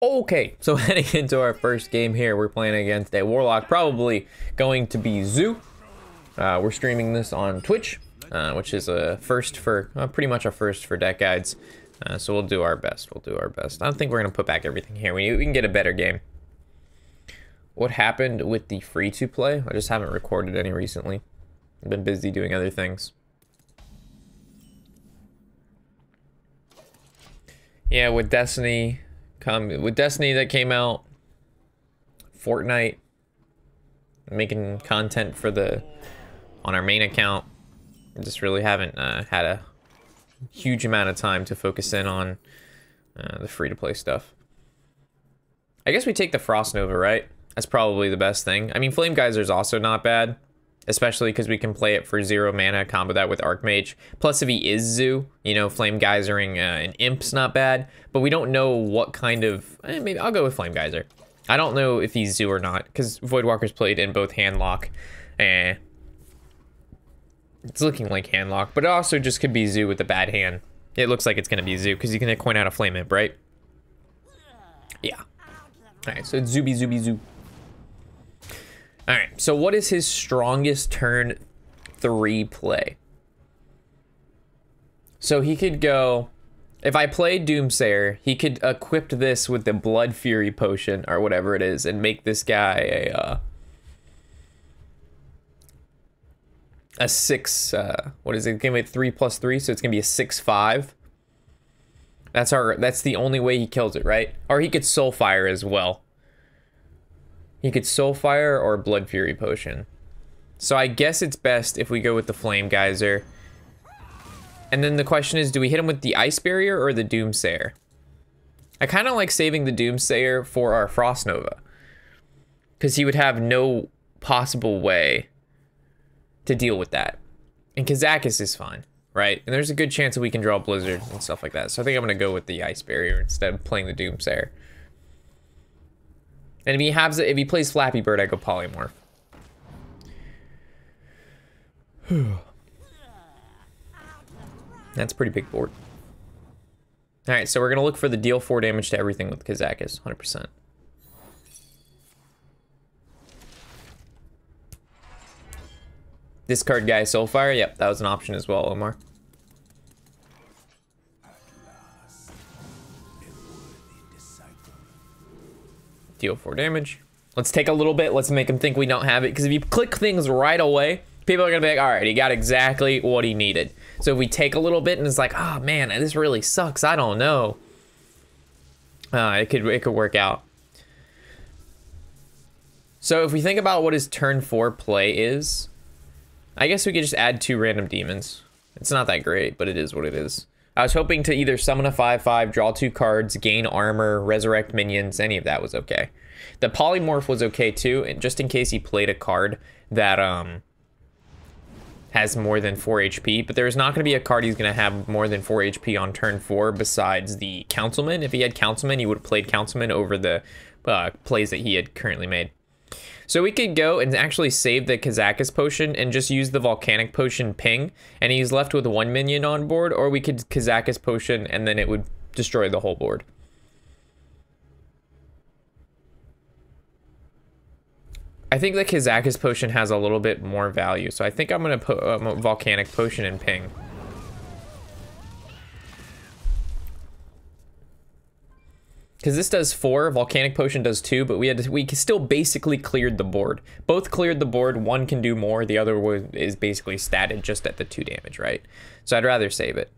Okay, so heading into our first game here, we're playing against a Warlock, probably going to be Zoo. We're streaming this on Twitch, which is a first for, pretty much a first for deck guides. So we'll do our best, I don't think we're going to put back everything here. We can get a better game. What happened with the free-to-play? I just haven't recorded any recently. I've been busy doing other things. Yeah, with Destiny that came out, Fortnite, making content for on our main account. I just really haven't had a huge amount of time to focus in on the free-to-play stuff. I guess we take the Frost Nova, right? That's probably the best thing. I mean, Flame Geyser is also not bad, especially because we can play it for 0 mana, combo that with Archmage. Plus, if he is Zoo, you know, Flame Geysering an Imp's not bad, but we don't know what kind of... maybe I'll go with Flame Geyser. I don't know if he's Zoo or not, because Voidwalker's played in both Handlock. It's looking like Handlock, but it also just could be Zoo with a bad hand. It looks like it's going to be Zoo, because you can coin out a Flame Imp, right? Yeah. Alright, so it's Zooby Zooby Zoo. Alright, so what is his strongest turn 3 play? So he could go... If I play Doomsayer, he could equip this with the Blood Fury Potion, or whatever it is, and make this guy a 6... what is it? It's gonna be 3+3, so it's gonna be a 6/5. That's the only way he kills it, right? Or he could Soulfire as well. He could Soulfire or Blood Fury Potion. So I guess it's best if we go with the Flame Geyser. And then the question is, do we hit him with the Ice Barrier or the Doomsayer? I kind of like saving the Doomsayer for our Frost Nova, because he would have no possible way to deal with that. And Kazamakus is fine, right? And there's a good chance that we can draw Blizzard and stuff like that. So I think I'm going to go with the Ice Barrier instead of playing the Doomsayer. And if he plays Flappy Bird, I go Polymorph. That's a pretty big board. Alright, so we're going to look for the deal 4 damage to everything with Kazamakus, 100%. Discard guy Soulfire? Yep, that was an option as well, Omar. Deal 4 damage. Let's take a little bit. Let's make him think we don't have it. Because if you click things right away, people are going to be like, all right, he got exactly what he needed. So if we take a little bit and it's like, oh, man, this really sucks. I don't know. It could work out. So if we think about what his turn 4 play is, I guess we could just add 2 random demons. It's not that great, but it is what it is. I was hoping to either summon a 5/5, draw 2 cards, gain armor, resurrect minions. Any of that was okay. The Polymorph was okay too, and just in case he played a card that has more than 4 HP, but there's not going to be a card he's going to have more than 4 HP on turn 4 besides the Councilman. If he had Councilman, he would have played Councilman over the plays that he had currently made. So we could go and actually save the Kazamakus Potion and just use the Volcanic Potion ping, and he's left with 1 minion on board, or we could Kazamakus Potion and then it would destroy the whole board. I think the Kazamakus Potion has a little bit more value, so I think I'm going to put Volcanic Potion and ping. Because this does 4, Volcanic Potion does 2, but we still basically cleared the board. Both cleared the board, one can do more, the other is basically statted just at the 2 damage, right? So I'd rather save it.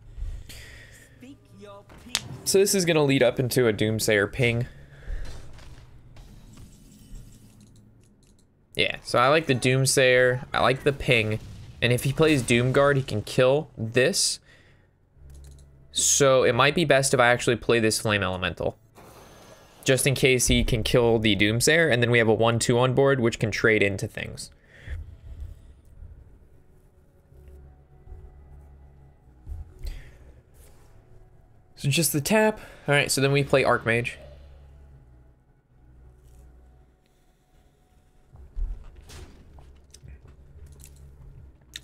So this is going to lead up into a Doomsayer ping. Yeah, so I like the Doomsayer, I like the ping, and if he plays Doomguard, he can kill this. So it might be best if I actually play this Flame Elemental, just in case he can kill the Doomsayer, and then we have a 1/2 on board, which can trade into things. So just the tap. Alright, so then we play Archmage.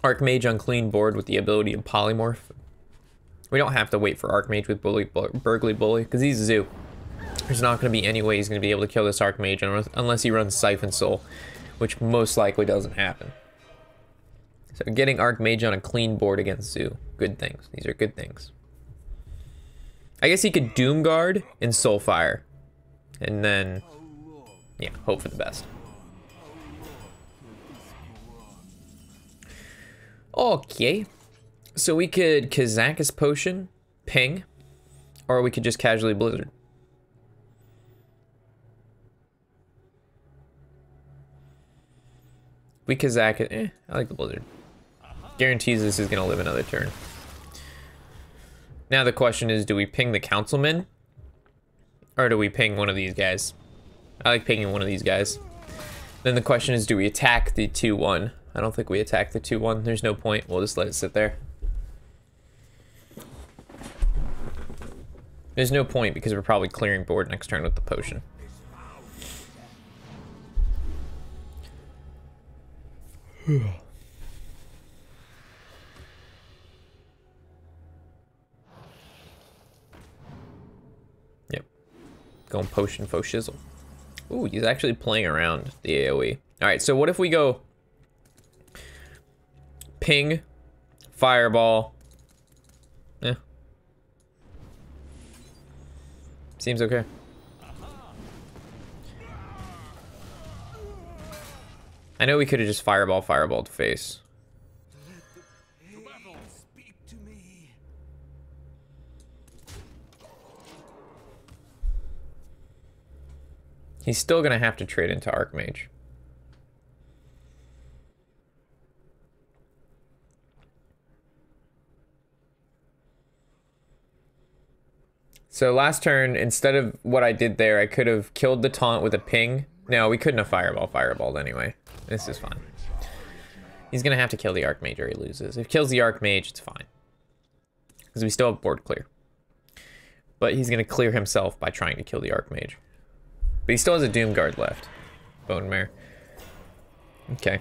Archmage on clean board with the ability of Polymorph. We don't have to wait for Archmage with Burgly Bully, because he's Zoo. There's not going to be any way he's going to be able to kill this Archmage unless he runs Siphon Soul, which most likely doesn't happen. So getting Archmage on a clean board against Zoo. Good things. These are good things. I guess he could Doomguard and Soulfire. And then, yeah, hope for the best. Okay. So we could Kazamakus Potion, ping, or we could just casually Blizzard. We Kazak, I like the Blizzard. Guarantees this is gonna live another turn. Now the question is, do we ping the Councilman? Or do we ping one of these guys? I like pinging one of these guys. Then the question is, do we attack the 2-1? I don't think we attack the 2-1. There's no point. We'll just let it sit there. There's no point because we're probably clearing board next turn with the potion. Yep. Going potion faux shizzle. Ooh, he's actually playing around the AoE. Alright, so what if we go ping, fireball. Yeah. Seems okay. I know we could have just fireball to face. He's still gonna have to trade into Archmage. So last turn, instead of what I did there, I could have killed the taunt with a ping. No, we couldn't have fireballed anyway. This is fine. He's gonna have to kill the Archmage or he loses. If he kills the Archmage, it's fine. Because we still have board clear. But he's gonna clear himself by trying to kill the Archmage. But he still has a Doomguard left. Bone Mare. Okay.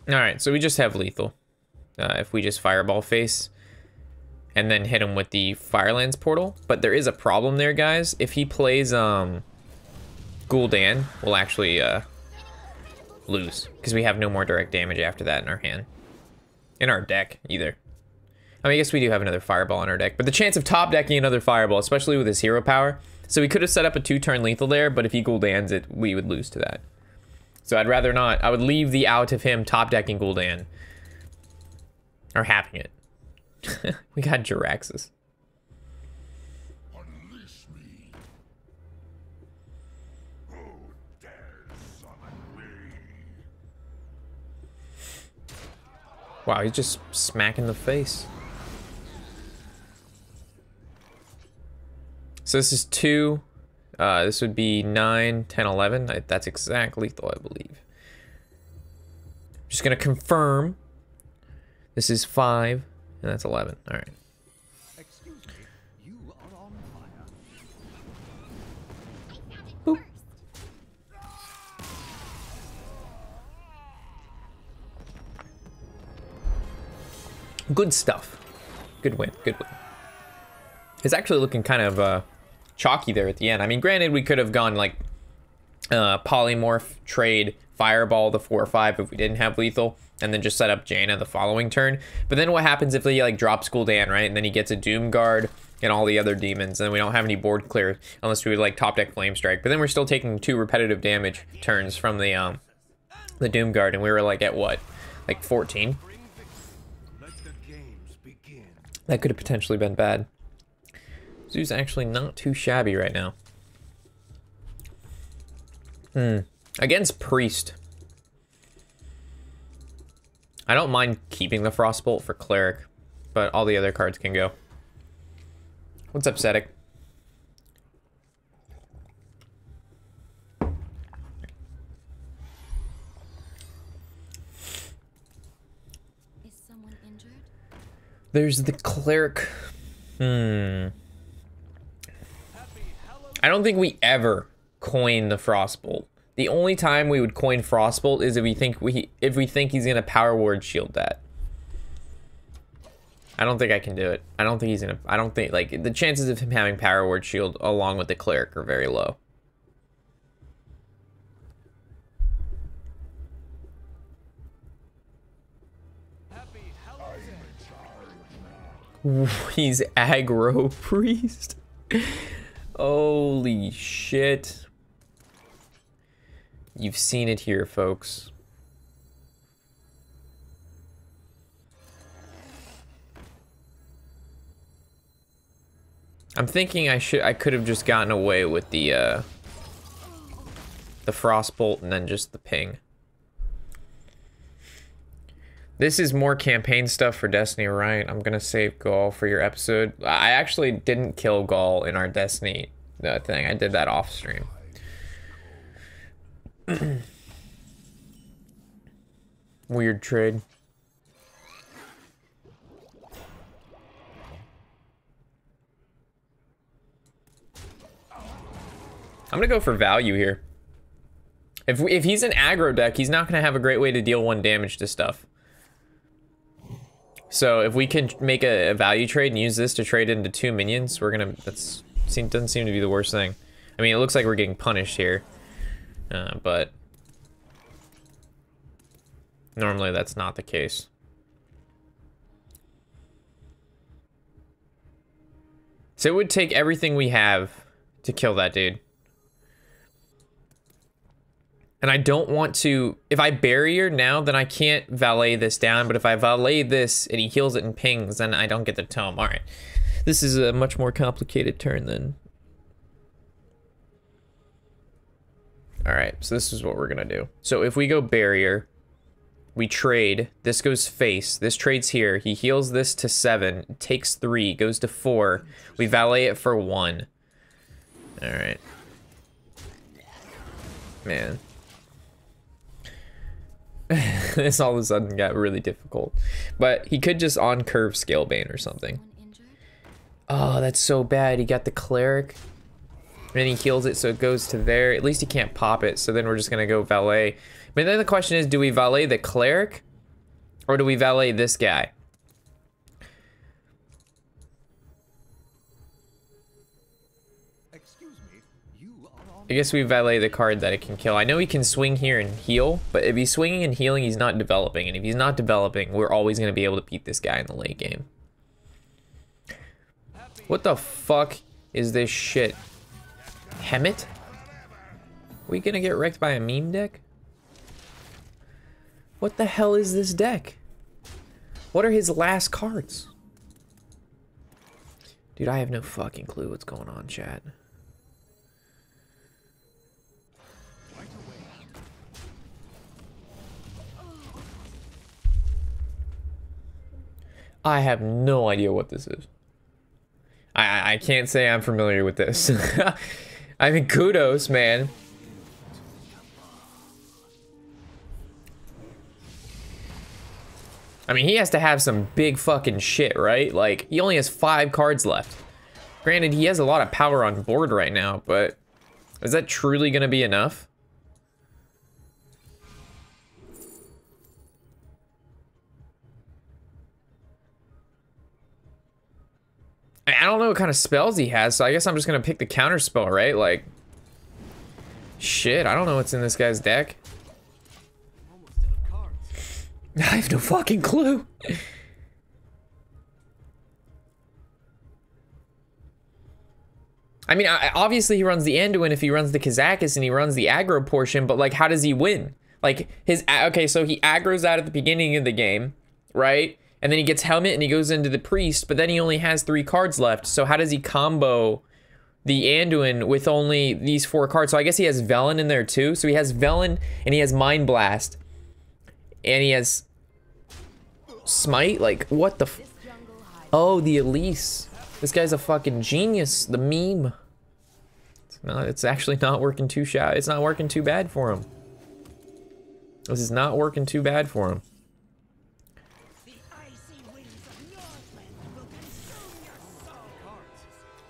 Alright, so we just have lethal. If we just fireball face and then hit him with the Firelands portal. But there is a problem there, guys. If he plays Gul'dan, we'll actually lose. Because we have no more direct damage after that in our hand. In our deck, either. I mean, I guess we do have another fireball in our deck. But the chance of top decking another fireball, especially with his hero power. So we could have set up a 2-turn lethal there, but if he Gul'dans it, we would lose to that. So I'd rather not. I would leave the out of him top decking Gul'dan. Or having it. We got Jiraxxus. Wow, he's just smacking the face. So this is 2. This would be 9, 10, 11. That's exactly lethal, I believe. Just gonna confirm. This is 5, and that's 11. All right. Excuse me, you are on fire. Boop. Good stuff. Good win. Good win. It's actually looking kind of chalky there at the end. I mean, granted, we could have gone like polymorph, trade, fireball the 4 or 5 if we didn't have lethal, and then just set up Jaina the following turn. But then what happens if he like drops Gul'dan, right? And then he gets a Doomguard and all the other demons, and then we don't have any board clear unless we would like top deck Flame Strike. But then we're still taking 2 repetitive damage turns from the Doomguard, and we were like at what? Like 14? That could have potentially been bad. Zoo's actually not too shabby right now. Against Priest. I don't mind keeping the Frostbolt for Cleric, but all the other cards can go. What's up, Sedek? There's the cleric. I don't think we ever coin the Frostbolt. The only time we would coin Frostbolt is if we think he's gonna power ward shield that. I don't think I can do it. I don't think he's gonna. I don't think, like, the chances of him having power ward shield along with the cleric are very low. He's aggro priest. Holy shit. You've seen it here, folks. I'm thinking I could have just gotten away with the Frostbolt and then just the ping. This is more campaign stuff for Destiny, right? I'm gonna save Gaul for your episode. I actually didn't kill Gaul in our Destiny thing. I did that off stream. Weird trade. I'm gonna go for value here. If he's an aggro deck, he's not gonna have a great way to deal 1 damage to stuff. So if we can make a value trade and use this to trade into 2 minions, we're gonna. Doesn't seem to be the worst thing. I mean, it looks like we're getting punished here, but normally that's not the case. So it would take everything we have to kill that dude. And I don't want to, if I barrier now, then I can't valet this down. But if I valet this and he heals it and pings, then I don't get the tome. All right. This is a much more complicated turn then. All right. So this is what we're going to do. So if we go barrier, we trade. This goes face. This trades here. He heals this to 7, takes 3, goes to 4. We valet it for 1. All right. Man. This all of a sudden got really difficult. But he could just on curve Scalebane or something. Oh, that's so bad. He got the cleric. And then he heals it so it goes to there. At least he can't pop it. So then we're just going to go valet. But then the question is, do we valet the cleric? Or do we valet this guy? I guess we valet the card that it can kill. I know he can swing here and heal, but if he's swinging and healing, he's not developing. And if he's not developing, we're always going to be able to beat this guy in the late game. What the fuck is this shit? Hemet? We gonna get wrecked by a meme deck? What the hell is this deck? What are his last cards? Dude, I have no fucking clue what's going on, chat. I have no idea what this is. I can't say I'm familiar with this. I mean, kudos, man. I mean, he has to have some big fucking shit, right? Like, he only has 5 cards left. Granted, he has a lot of power on board right now, but is that truly gonna be enough? I don't know what kind of spells he has, so I guess I'm just gonna pick the counter spell, right? Like, shit, I don't know what's in this guy's deck. I have no fucking clue. I mean, obviously he runs the Anduin if he runs the Kazamakus and he runs the aggro portion, but like, how does he win? Like, okay, so he aggroes out at the beginning of the game, right? And then he gets Helmet and he goes into the Priest, but then he only has 3 cards left. So how does he combo the Anduin with only these 4 cards? So I guess he has Velen in there too. So he has Velen and he has Mind Blast. And he has Smite? Like, what the oh, the Elise. This guy's a fucking genius. The meme. It's actually not working too shy. It's not working too bad for him. This is not working too bad for him.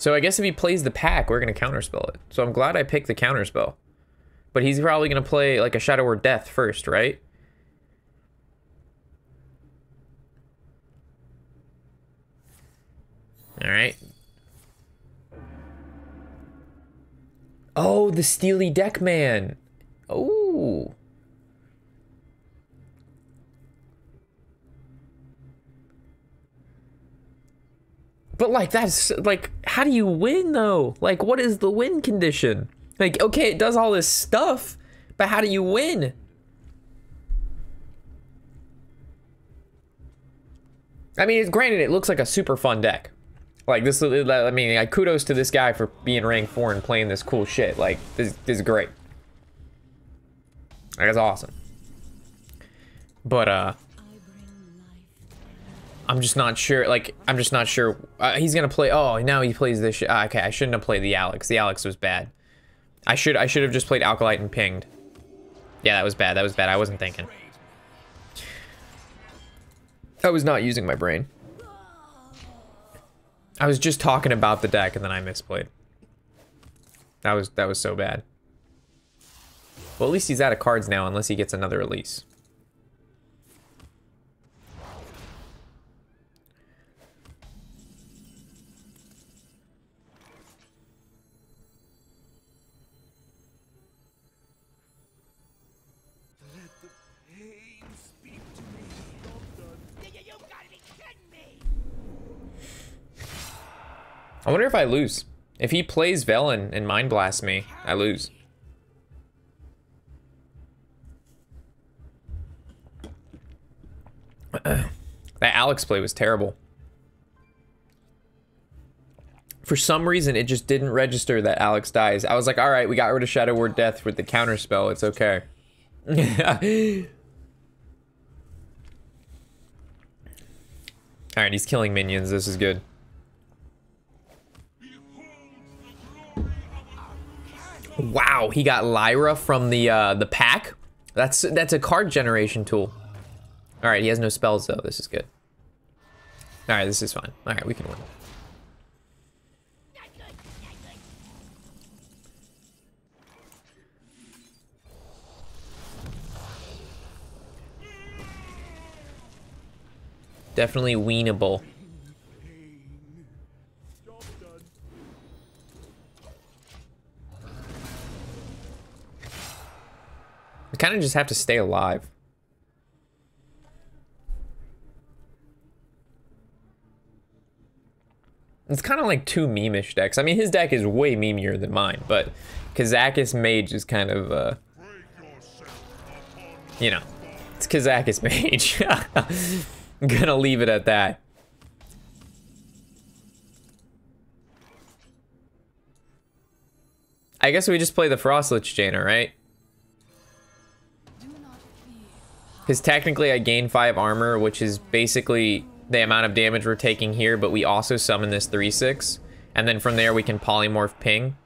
So I guess if he plays the pack, we're going to counterspell it. So I'm glad I picked the counterspell. But he's probably going to play like a Shadow Word Death first, right? Alright. Oh, the Steely Deck Man. Oh. But like, that's like, how do you win though? Like, what is the win condition? Like, okay, it does all this stuff, but how do you win? I mean, granted, it looks like a super fun deck. Like, this, I mean, like, kudos to this guy for being rank 4 and playing this cool shit. Like, this is great. Like, that's awesome. But, I'm just not sure, like, I'm just not sure. He's gonna play, oh, now he plays this shit. Okay, I shouldn't have played the Alex. The Alex was bad. I should have just played Alkalite and pinged. Yeah, that was bad. That was bad. I wasn't thinking. I was not using my brain. I was just talking about the deck and then I misplayed. That was so bad. Well, at least he's out of cards now unless he gets another release. I wonder if I lose. If he plays Velen and Mind Blasts me, I lose. That Alex play was terrible. For some reason, it just didn't register that Alex dies. I was like, all right, we got rid of Shadow Word Death with the counterspell. It's okay. All right, he's killing minions. This is good. Wow, he got Lyra from the pack. That's a card generation tool. All right, he has no spells though. This is good. All right, this is fine. All right, we can win. Definitely winnable. We kind of just have to stay alive. It's kind of like two meme-ish decks. I mean, his deck is way memeier than mine, but Kazamakus Mage is kind of, you know, it's Kazamakus Mage. I'm gonna leave it at that. I guess we just play the Frostlich Jaina, right? Because technically I gain 5 armor, which is basically the amount of damage we're taking here, but we also summon this 3/6, and then from there we can polymorph ping.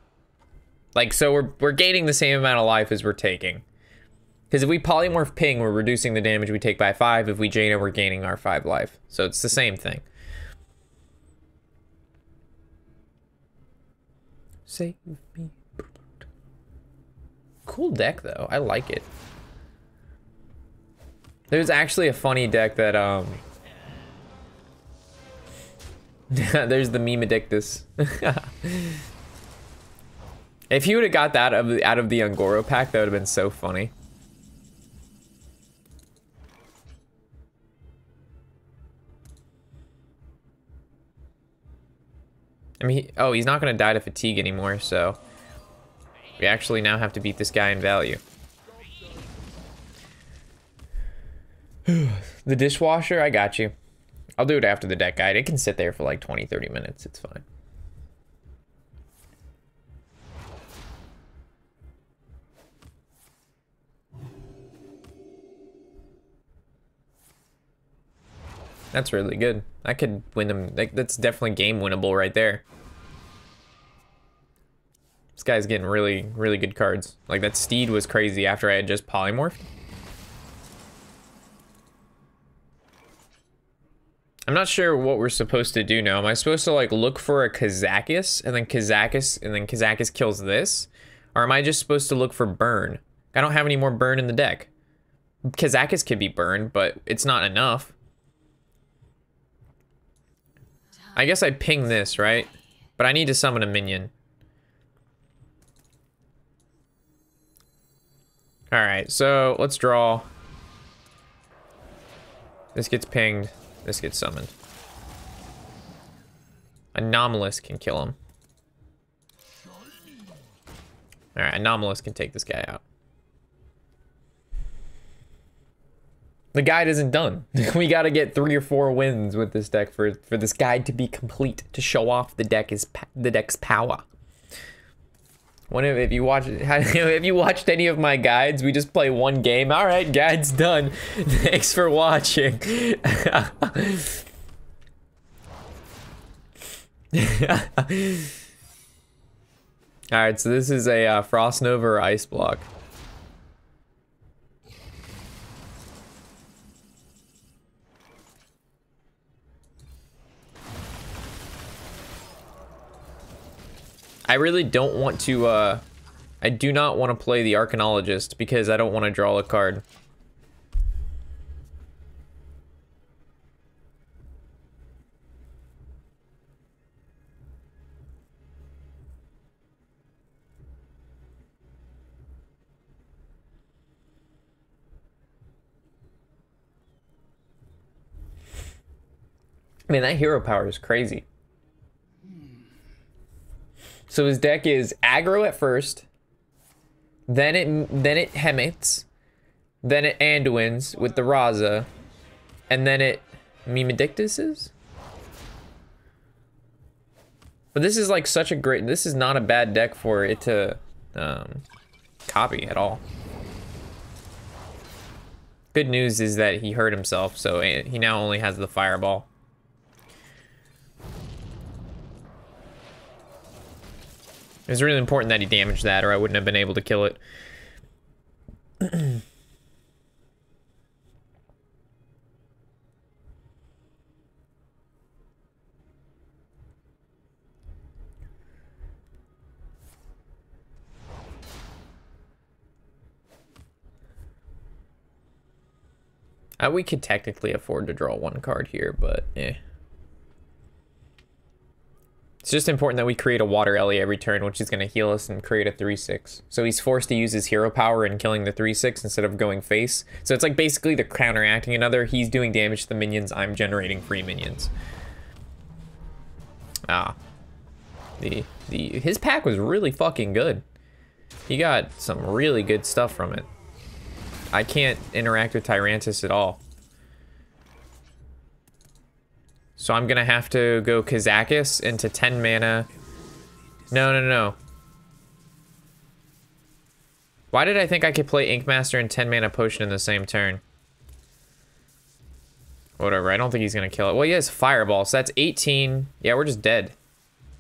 Like, so we're gaining the same amount of life as we're taking. Because if we polymorph ping, we're reducing the damage we take by 5. If we Jaina, we're gaining our 5 life. So it's the same thing. Save me. Cool deck though. I like it. There's actually a funny deck that there's the meme Addictus. If you would have got that out of the Ungoro pack, that would have been so funny. I mean, oh, he's not gonna die to fatigue anymore, so we actually now have to beat this guy in value. The dishwasher, I got you. I'll do it after the deck guide. It can sit there for like 20-30 minutes. It's fine. That's really good. I could win them. Like, that's definitely game winnable right there. This guy's getting really, really good cards. Like, that Steed was crazy after I had just polymorphed. I'm not sure what we're supposed to do now. Am I supposed to like look for a Kazamakus and then Kazamakus kills this? Or am I just supposed to look for burn? I don't have any more burn in the deck. Kazamakus could be burned, but it's not enough. I guess I ping this, right? But I need to summon a minion. Alright, so let's draw. This gets pinged. This gets summoned. Anomalous can kill him. Alright, Anomalous can take this guy out. The guide isn't done. We gotta get 3 or 4 wins with this deck for this guide to be complete, to show off the deck's power. If you watched any of my guides, we just play 1 game. All right, guide's done. Thanks for watching. All right, so this is a Frost Nova or Ice Block. I really don't want to, I do not want to play the Arcanologist because I don't want to draw a card. Man, that hero power is crazy. So his deck is aggro at first, then it Hemits, then it Anduins with the Raza, and then it Mimedictuses? But this is like such a great, this is not a bad deck for it to copy at all. Good news is that he hurt himself, so he now only has the Fireball. It was really important that he damaged that, or I wouldn't have been able to kill it. We could technically afford to draw 1 card here, but eh. It's just important that we create a Water Ellie every turn, which is going to heal us and create a 3/6. So he's forced to use his hero power in killing the 3/6 instead of going face. So it's like basically the counteracting another. He's doing damage to the minions. I'm generating free minions. Ah. His pack was really fucking good. He got some really good stuff from it. I can't interact with Tyrantus at all. So I'm gonna have to go Kazamakus into 10 mana. No. Why did I think I could play Inkmaster and 10 mana potion in the same turn? Whatever, I don't think he's gonna kill it. Well, he has Fireball, so that's 18. Yeah, we're just dead.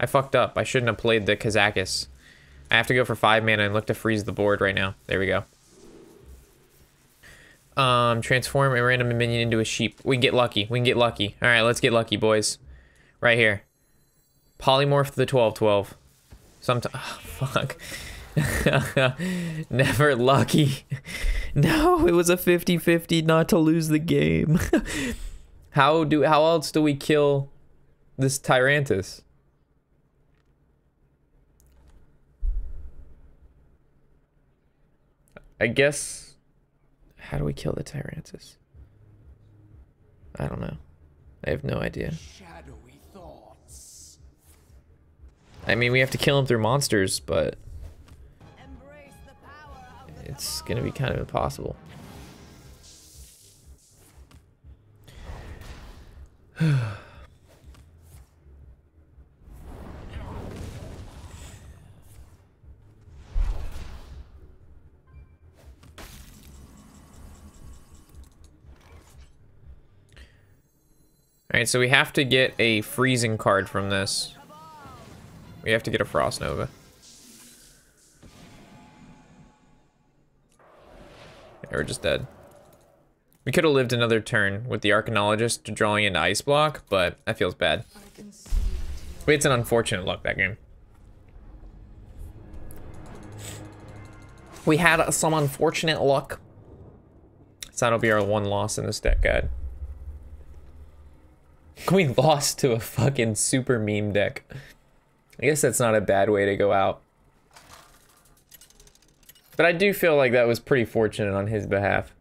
I fucked up. I shouldn't have played the Kazamakus. I have to go for 5 mana and look to freeze the board right now. There we go. Transform a random minion into a sheep. We can get lucky. We can get lucky. All right, let's get lucky, boys. Right here. Polymorph the 12/12. Oh, fuck. Never lucky. No, it was a 50-50 not to lose the game. How else do we kill this Tyrantus? I guess. How do we kill the Tyrantus? I don't know. I have no idea. Shadowy thoughts. I mean, we have to kill him through monsters, but it's gonna be kind of impossible. Alright, so we have to get a freezing card from this. We have to get a Frost Nova. Yeah, we're just dead. We could have lived another turn with the Archaeologist drawing into Ice Block, but that feels bad. We had some unfortunate luck that game. We had some unfortunate luck. So that'll be our one loss in this deck guide. We lost to a fucking super meme deck. I guess that's not a bad way to go out. But I do feel like that was pretty fortunate on his behalf.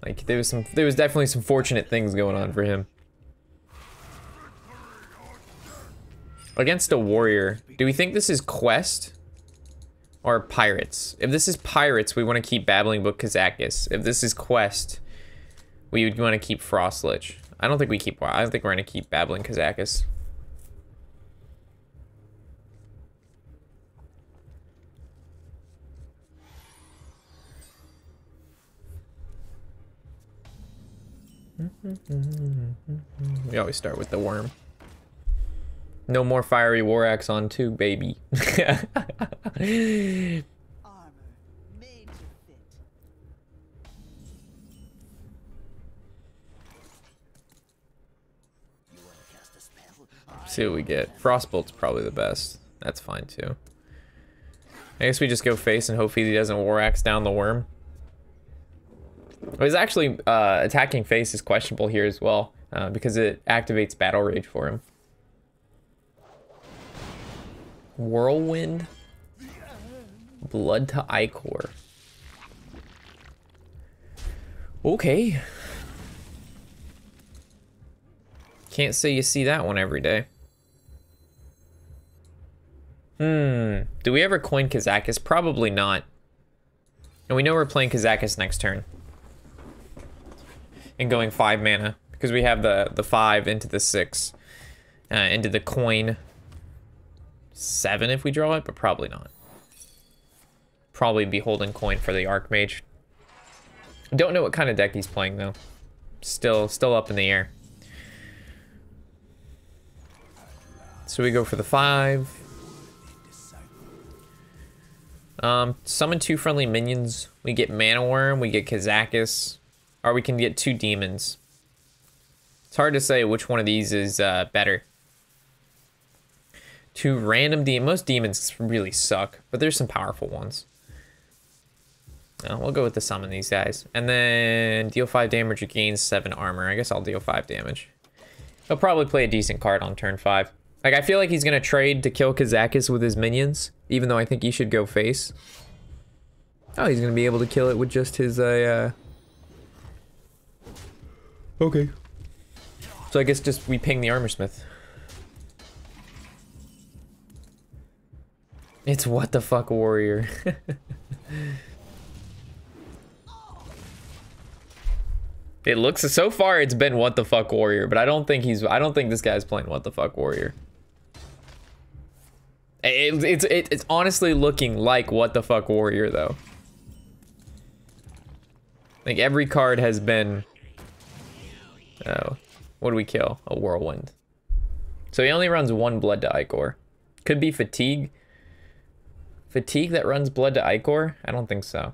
Like there was definitely some fortunate things going on for him. Against a warrior, do we think this is quest or pirates? If this is pirates, we want to keep Babbling Book Kazamakus. If this is quest, we would want to keep Frostlich. I don't think we're gonna keep Babbling Kazamakus. We always start with the worm. No more fiery war axe on 2, baby. Armor made to fit. You want to cast a spell? See what we get. Frostbolt's probably the best. That's fine too. I guess we just go face and hopefully he doesn't war axe down the worm. It was actually attacking face is questionable here as well because it activates Battle Rage for him. Whirlwind, Blood to Ichor. Okay. Can't say you see that one every day. Do we ever coin Kazamakus? Probably not. And we know we're playing Kazamakus next turn. And going 5 mana. Because we have the 5 into the 6. Into the coin 7 if we draw it, but probably not. Probably be holding coin for the Archmage. Don't know what kind of deck he's playing though. Still up in the air. So we go for the 5. Summon 2 friendly minions. We get Mana Worm, we get Kazamakus, or we can get 2 demons. It's hard to say which one of these is better. 2 random demons. Most demons really suck, but there's some powerful ones. We'll go with the summon these guys. And then deal 5 damage, you gain 7 armor. I guess I'll deal 5 damage. He'll probably play a decent card on turn 5. Like, I feel like he's gonna trade to kill Kazamakus with his minions, even though I think he should go face. Oh, he's gonna be able to kill it with just his, Okay. So I guess just we ping the Armorsmith. It's what the fuck warrior. It looks, so far it's been what the fuck warrior, but I don't think this guy's playing what the fuck warrior. It's honestly looking like what the fuck warrior though. Like every card has been, oh, what do we kill? A whirlwind. So he only runs 1 blood to Ichor. Could be fatigue. Fatigue that runs blood to Ichor? I don't think so.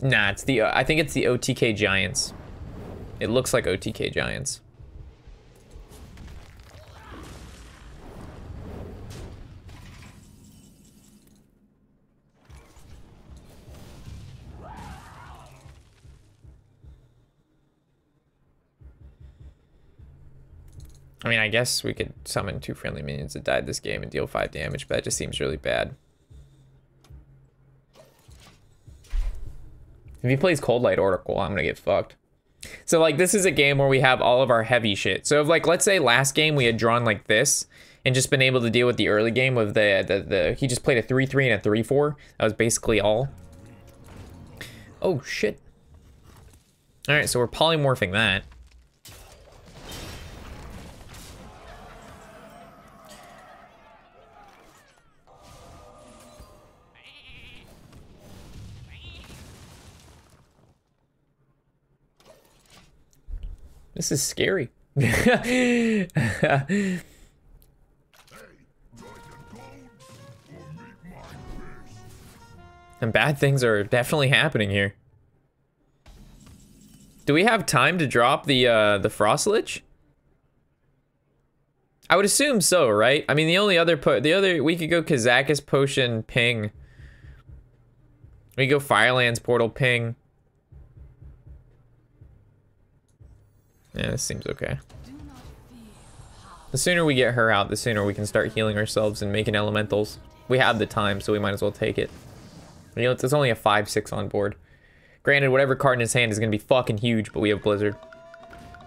Nah, it's the, I think it's the OTK Giants. It looks like OTK Giants. I mean, I guess we could summon 2 friendly minions that died this game and deal 5 damage, but that just seems really bad. If he plays Cold Light Oracle, I'm gonna get fucked. So like, this is a game where we have all of our heavy shit. So if like, let's say last game we had drawn like this and just been able to deal with the early game with he just played a 3-3 and a 3-4. That was basically all. Oh shit. All right, so we're polymorphing that. This is scary. And bad things are definitely happening here. Do we have time to drop the Frost Lich? I would assume so, right? I mean, we could go Kazamakus Potion, Ping. We could go Firelands Portal, Ping. Yeah, this seems okay. The sooner we get her out, the sooner we can start healing ourselves and making elementals. We have the time, so we might as well take it. You know, it's only a 5/6 on board. Granted, whatever card in his hand is going to be fucking huge, but we have Blizzard.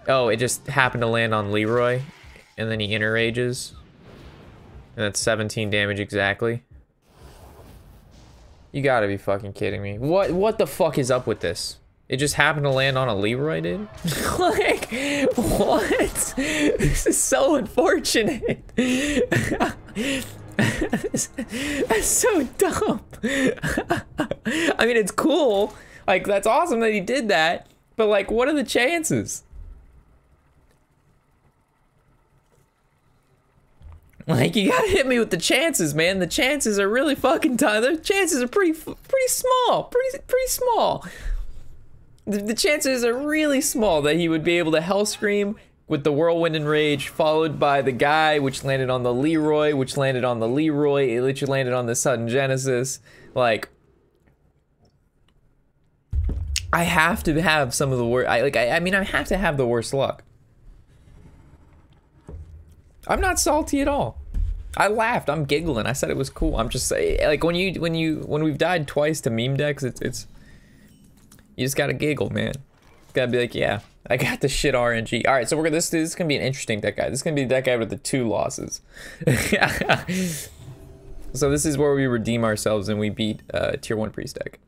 Oh, it just happened to land on Leroy, and then he inner rages. And that's 17 damage exactly. You gotta be fucking kidding me. What the fuck is up with this? It just happened to land on a Leroy, dude? Like, what? This is so unfortunate. That's so dumb. I mean, it's cool. Like, that's awesome that he did that. But, like, what are the chances? Like, you gotta hit me with the chances, man. The chances are really fucking tiny. The chances are pretty small. Pretty small. The chances are really small that he would be able to Hellscream with the Whirlwind and Rage, followed by the guy, which landed on the Leroy, which landed on the Leroy, which landed on the Sudden Genesis. Like, I have to have some of the worst. I mean, I have to have the worst luck. I'm not salty at all. I laughed. I'm giggling. I said it was cool. I'm just saying, like, when we've died twice to meme decks, it's you just gotta giggle, man. Gotta be like, yeah, I got the shit RNG. All right, so this is gonna be an interesting deck guide. This is gonna be the deck guide with the 2 losses. So this is where we redeem ourselves and we beat tier 1 priest deck.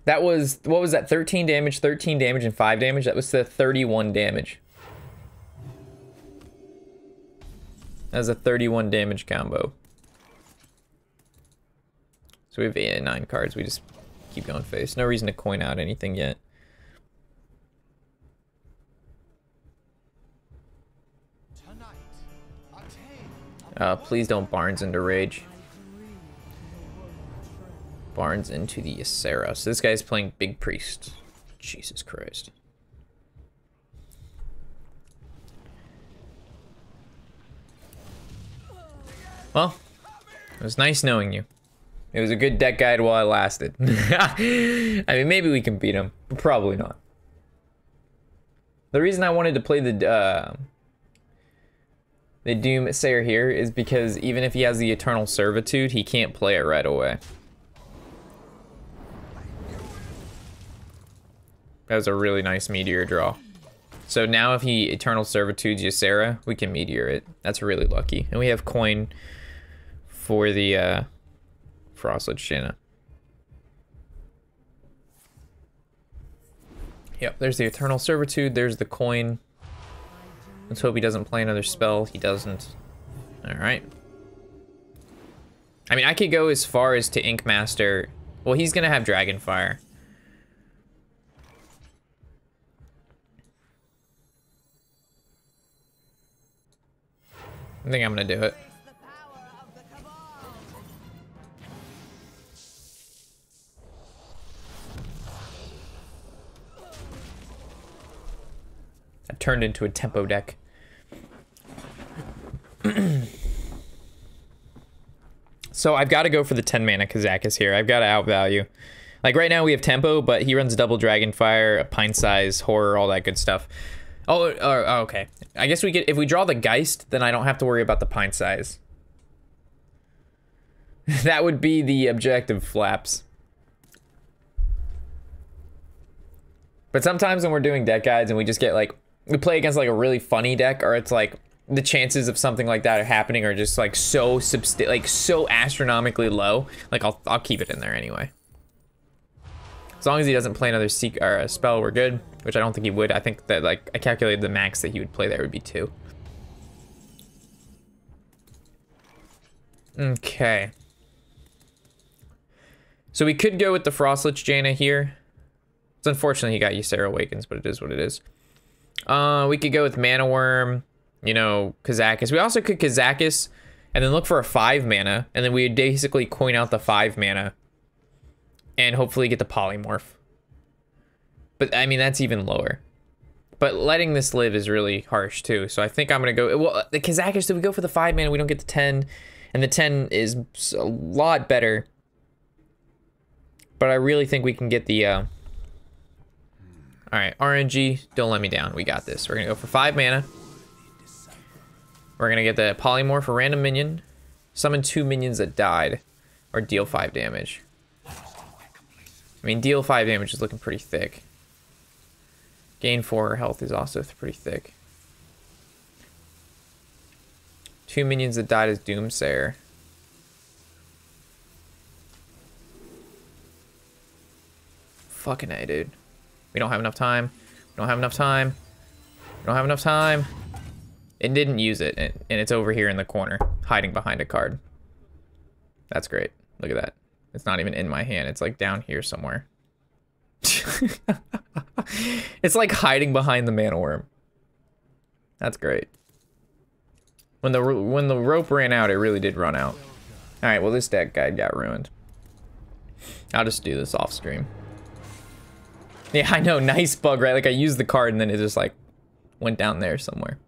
That was, what was that? 13 damage, and 5 damage. That was the 31 damage. That was a 31 damage combo. So we have 8 and 9 cards. We just keep going face. No reason to coin out anything yet. Please don't Barnes into Rage. Barnes into the Ysera. So this guy's playing Big Priest. Jesus Christ. Well, it was nice knowing you. It was a good deck guide while it lasted. I mean, maybe we can beat him, but probably not. The reason I wanted to play the Doomsayer here is because even if he has the Eternal Servitude, he can't play it right away. That was a really nice Meteor draw. So now if he Eternal Servitude's Ysera, we can Meteor it. That's really lucky. And we have coin for the Frostlich Shanna. Yep, there's the Eternal Servitude, there's the coin. Let's hope he doesn't play another spell. He doesn't. Alright. I mean, I could go as far as to Ink Master. Well, he's gonna have Dragonfire. I think I'm gonna do it. That turned into a tempo deck. So I've got to go for the 10 mana Kazamakus here. I've got to outvalue. Like right now we have tempo, but he runs double Dragonfire, a pint size, horror, all that good stuff. Oh, okay. I guess we get, if we draw the Geist, then I don't have to worry about the pint size. That would be the objective, Flaps. But sometimes when we're doing deck guides and we just get like, we play against like a really funny deck, or it's like the chances of something like that are happening are just like so so astronomically low. Like I'll keep it in there anyway. As long as he doesn't play another spell, we're good. Which I don't think he would. I think that, like, I calculated the max that he would play there would be 2. Okay. So we could go with the Frostlich Jaina here. It's unfortunate he got Ysera Awakens, but it is what it is. We could go with Mana Worm. you know, Kazamakus. We also could Kazamakus and then look for a 5 mana, and then we would basically coin out the 5 mana and hopefully get the polymorph. But I mean, that's even lower. But letting this live is really harsh too. So I think I'm gonna go, well, the Kazamakus, so we go for the 5 mana, we don't get the 10, and the 10 is a lot better. But I really think we can get the, all right, RNG, don't let me down. We got this. We're gonna go for 5 mana. We're gonna get the polymorph for random minion, summon 2 minions that died, or deal 5 damage. I mean, deal 5 damage is looking pretty thick. Gain 4 health is also pretty thick. 2 minions that died as Doomsayer. Fucking A, dude. We don't have enough time. We don't have enough time. We don't have enough time. It didn't use it, and it's over here in the corner, hiding behind a card. That's great. Look at that. It's not even in my hand. It's like down here somewhere. It's like hiding behind the mana worm. That's great. When the rope ran out, it really did run out. All right, well, this deck guide got ruined. I'll just do this off stream. Yeah, I know, nice bug, right? Like I used the card and then it just like went down there somewhere.